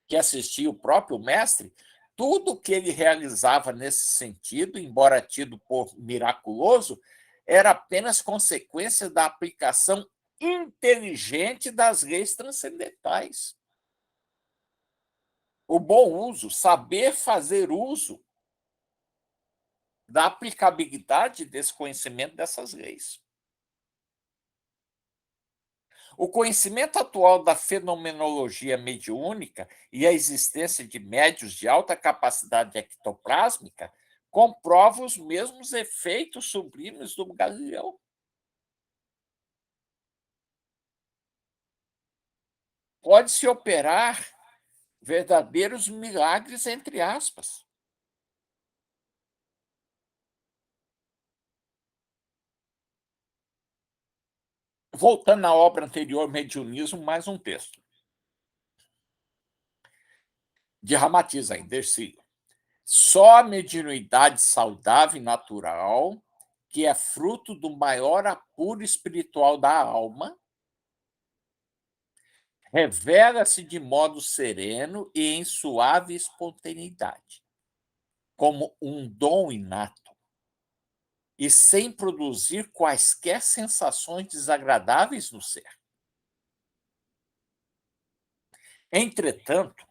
que assistia o próprio mestre, tudo o que ele realizava nesse sentido, embora tido por miraculoso, era apenas consequência da aplicação inteligente das leis transcendentais. O bom uso, saber fazer uso da aplicabilidade desse conhecimento dessas leis. O conhecimento atual da fenomenologia mediúnica e a existência de médios de alta capacidade ectoplásmica comprova os mesmos efeitos sublimes do Galileu. Pode-se operar verdadeiros milagres, entre aspas. Voltando à obra anterior, Mediunismo, mais um texto. De Ramatiz ainda, Ercílio. Só a mediunidade saudável e natural, que é fruto do maior apuro espiritual da alma, revela-se de modo sereno e em suave espontaneidade, como um dom inato, e sem produzir quaisquer sensações desagradáveis no ser. Entretanto,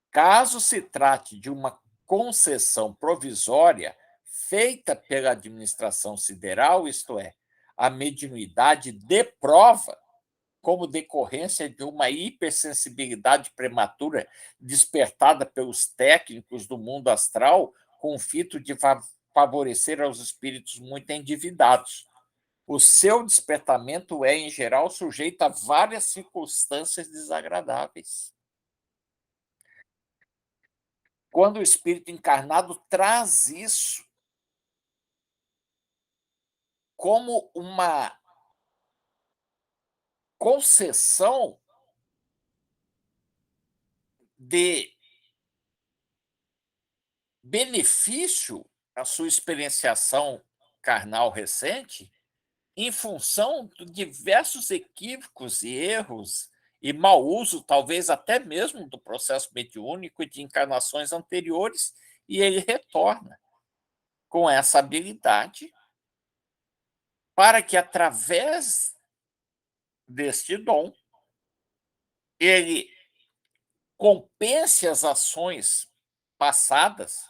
caso se trate de uma concessão provisória feita pela administração sideral, isto é, a mediunidade de prova, como decorrência de uma hipersensibilidade prematura despertada pelos técnicos do mundo astral, com o fito de favorecer aos espíritos muito endividados. O seu despertamento é, em geral, sujeito a várias circunstâncias desagradáveis. Quando o espírito encarnado traz isso como uma concessão de benefício à sua experienciação carnal recente, em função de diversos equívocos e erros e mau uso, talvez até mesmo do processo mediúnico e de encarnações anteriores, e ele retorna com essa habilidade para que, através deste dom, ele compense as ações passadas,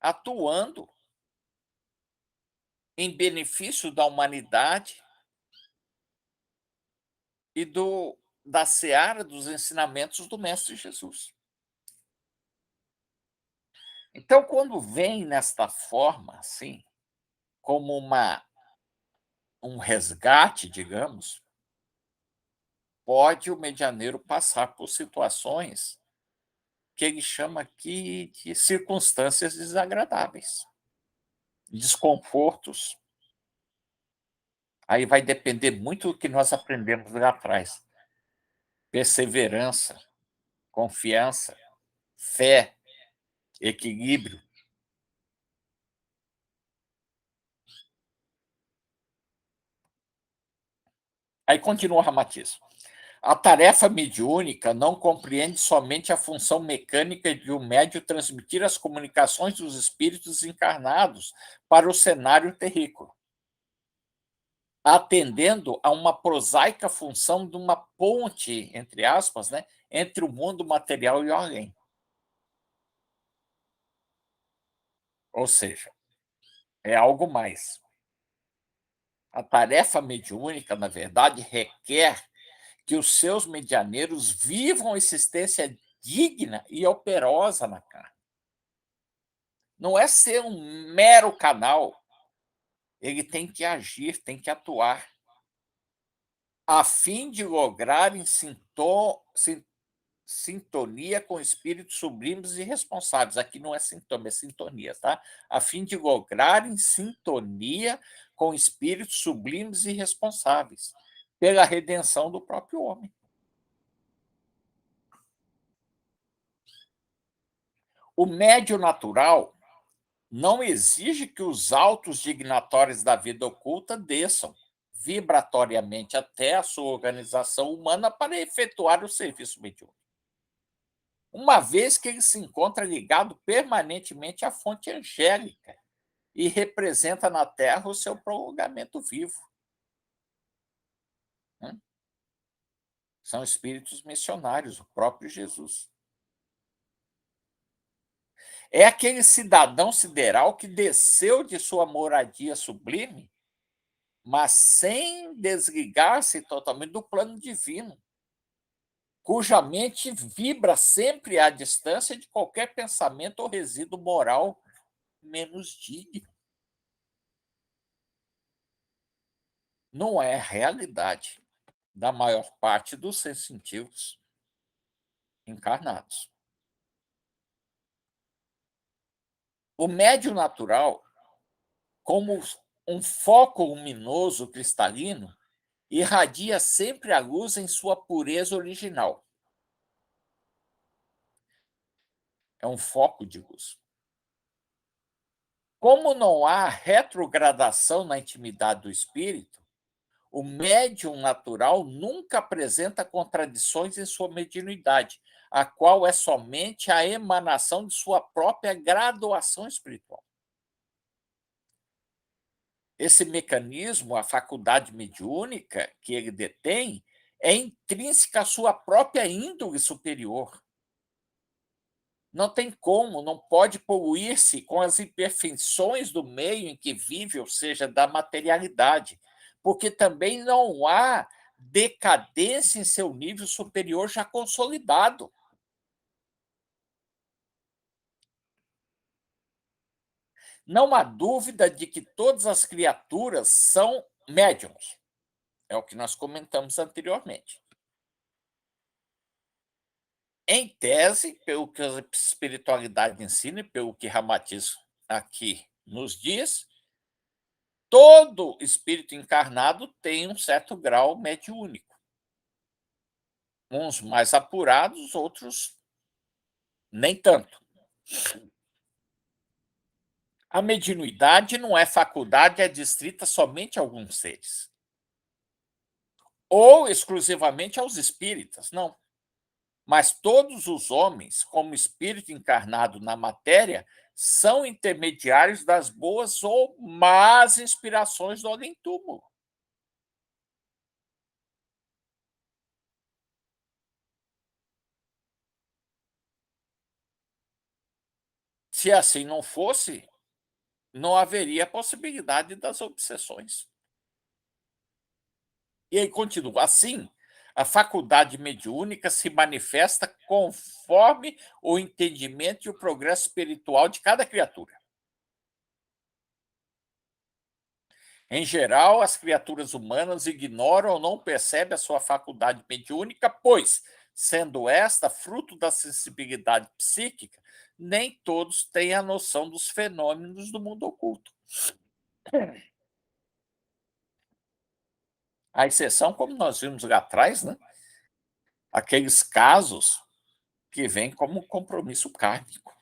atuando em benefício da humanidade e da seara dos ensinamentos do Mestre Jesus. Então, quando vem nesta forma, assim, como um resgate, digamos, pode o medianeiro passar por situações que ele chama aqui de circunstâncias desagradáveis, desconfortos. Aí vai depender muito do que nós aprendemos lá atrás. Perseverança, confiança, fé, equilíbrio. Aí continua o Ramatiz. A tarefa mediúnica não compreende somente a função mecânica de um médium transmitir as comunicações dos espíritos encarnados para o cenário terrícola, atendendo a uma prosaica função de uma ponte, entre aspas, né, entre o mundo material e o além. Ou seja, é algo mais. A tarefa mediúnica, na verdade, requer que os seus medianeiros vivam a existência digna e operosa na carne. Não é ser um mero canal, ele tem que agir, tem que atuar, a fim de lograr em sintonia com espíritos sublimes e responsáveis. Aqui não é sintoma, é sintonia, tá? A fim de lograr em sintonia com espíritos sublimes e responsáveis, pela redenção do próprio homem. O médio natural não exige que os altos dignatórios da vida oculta desçam vibratoriamente até a sua organização humana para efetuar o serviço mediúnico, uma vez que ele se encontra ligado permanentemente à fonte angélica e representa na Terra o seu prolongamento vivo, né? São espíritos missionários, o próprio Jesus. É aquele cidadão sideral que desceu de sua moradia sublime, mas sem desligar-se totalmente do plano divino, cuja mente vibra sempre à distância de qualquer pensamento ou resíduo moral menos digno. Não é a realidade da maior parte dos sensitivos encarnados. O médium natural, como um foco luminoso cristalino, irradia sempre a luz em sua pureza original. É um foco de luz. Como não há retrogradação na intimidade do espírito, o médium natural nunca apresenta contradições em sua mediunidade, a qual é somente a emanação de sua própria graduação espiritual. Esse mecanismo, a faculdade mediúnica que ele detém, é intrínseca à sua própria índole superior. Não tem como, não pode poluir-se com as imperfeições do meio em que vive, ou seja, da materialidade, porque também não há decadência em seu nível superior já consolidado. Não há dúvida de que todas as criaturas são médiums, é o que nós comentamos anteriormente. Em tese, pelo que a espiritualidade ensina e pelo que Ramatiz aqui nos diz, todo espírito encarnado tem um certo grau mediúnico. Uns mais apurados, outros nem tanto. A mediunidade não é faculdade adstrita somente a alguns seres, ou exclusivamente aos espíritas, não. Mas todos os homens, como espírito encarnado na matéria, são intermediários das boas ou más inspirações do além-túmulo. Se assim não fosse, não haveria possibilidade das obsessões. E aí continua. Assim, a faculdade mediúnica se manifesta conforme o entendimento e o progresso espiritual de cada criatura. Em geral, as criaturas humanas ignoram ou não percebem a sua faculdade mediúnica, pois, sendo esta fruto da sensibilidade psíquica, nem todos têm a noção dos fenômenos do mundo oculto. A exceção, como nós vimos lá atrás, né? Aqueles casos que vêm como compromisso kármico.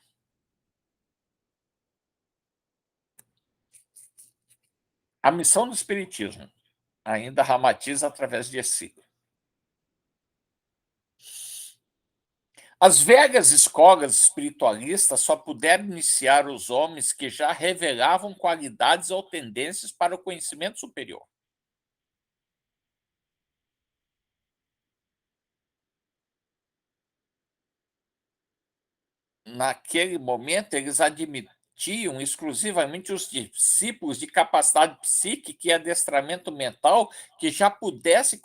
A missão do Espiritismo ainda ramatiza através de si. As velhas escolas espiritualistas só puderam iniciar os homens que já revelavam qualidades ou tendências para o conhecimento superior. Naquele momento, eles admitiam exclusivamente os discípulos de capacidade psíquica e adestramento mental que já pudesse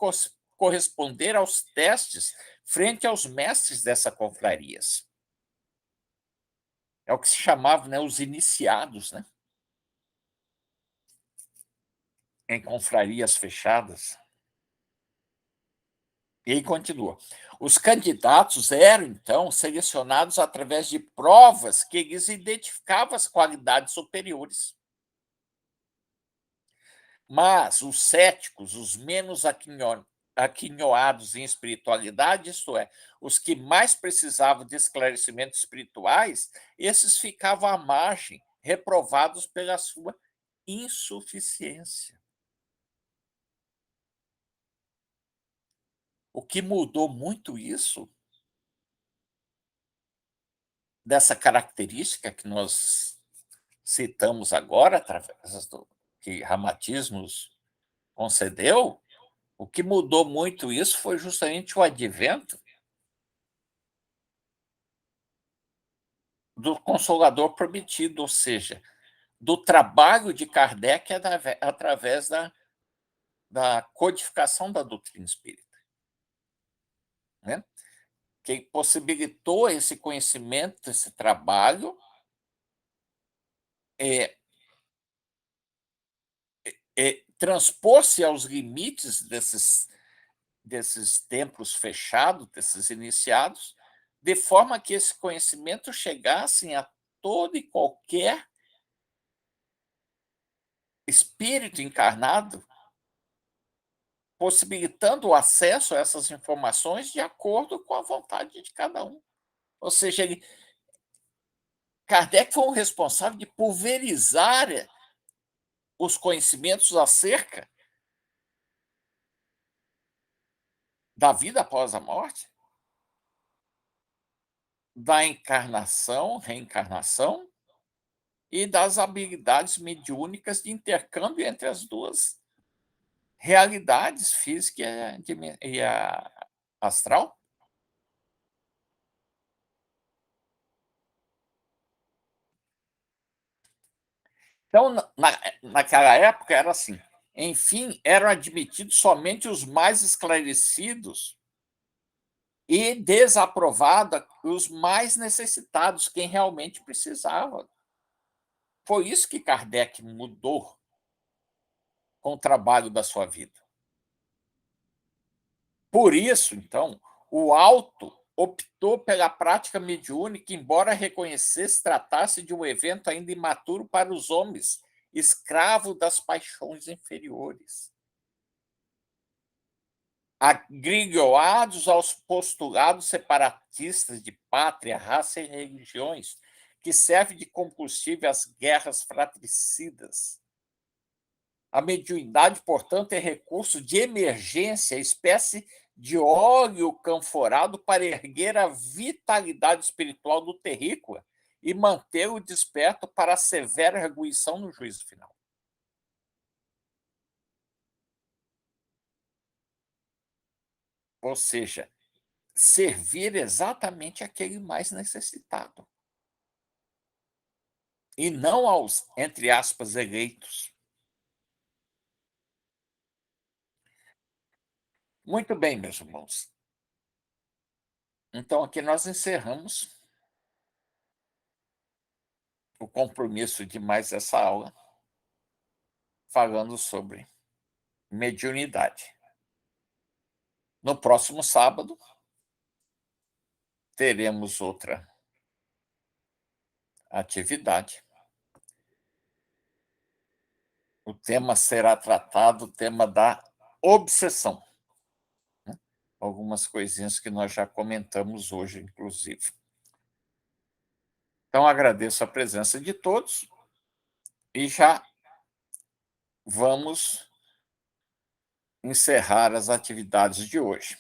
corresponder aos testes frente aos mestres dessas confrarias. É o que se chamava, né, os iniciados, né, em confrarias fechadas. E aí continua. Os candidatos eram, então, selecionados através de provas que lhes identificavam as qualidades superiores. Mas os céticos, os menos aquinhoados em espiritualidade, isto é, os que mais precisavam de esclarecimentos espirituais, esses ficavam à margem reprovados pela sua insuficiência. O que mudou muito isso, dessa característica que nós citamos agora, através do que Ramatiz nos concedeu, o que mudou muito isso foi justamente o advento do Consolador Prometido, ou seja, do trabalho de Kardec através da codificação da doutrina espírita, né? Que possibilitou esse conhecimento, esse trabalho, é, transpor-se aos limites desses templos fechados, desses iniciados, de forma que esse conhecimento chegasse a todo e qualquer espírito encarnado, possibilitando o acesso a essas informações de acordo com a vontade de cada um. Ou seja, Kardec foi o responsável de pulverizar os conhecimentos acerca da vida após a morte, da encarnação, reencarnação e das habilidades mediúnicas de intercâmbio entre as duas realidades, física e a astral. Então, naquela época, era assim: enfim, eram admitidos somente os mais esclarecidos e desaprovados os mais necessitados, quem realmente precisava. Foi isso que Kardec mudou com o trabalho da sua vida. Por isso, então, o Alto optou pela prática mediúnica, embora reconhecesse tratar-se de um evento ainda imaturo para os homens, escravo das paixões inferiores. Agrilhoados aos postulados separatistas de pátria, raça e religiões, que serve de combustível às guerras fratricidas. A mediunidade, portanto, é recurso de emergência, espécie de óleo canforado para erguer a vitalidade espiritual do terrícola e mantê-lo desperto para a severa arguição no juízo final. Ou seja, servir exatamente aquele mais necessitado, e não aos, entre aspas, eleitos. Muito bem, meus irmãos. Então, aqui nós encerramos o compromisso de mais essa aula, falando sobre mediunidade. No próximo sábado, teremos outra atividade. O tema será tratado, o tema da obsessão. Algumas coisinhas que nós já comentamos hoje, inclusive. Então, agradeço a presença de todos e já vamos encerrar as atividades de hoje.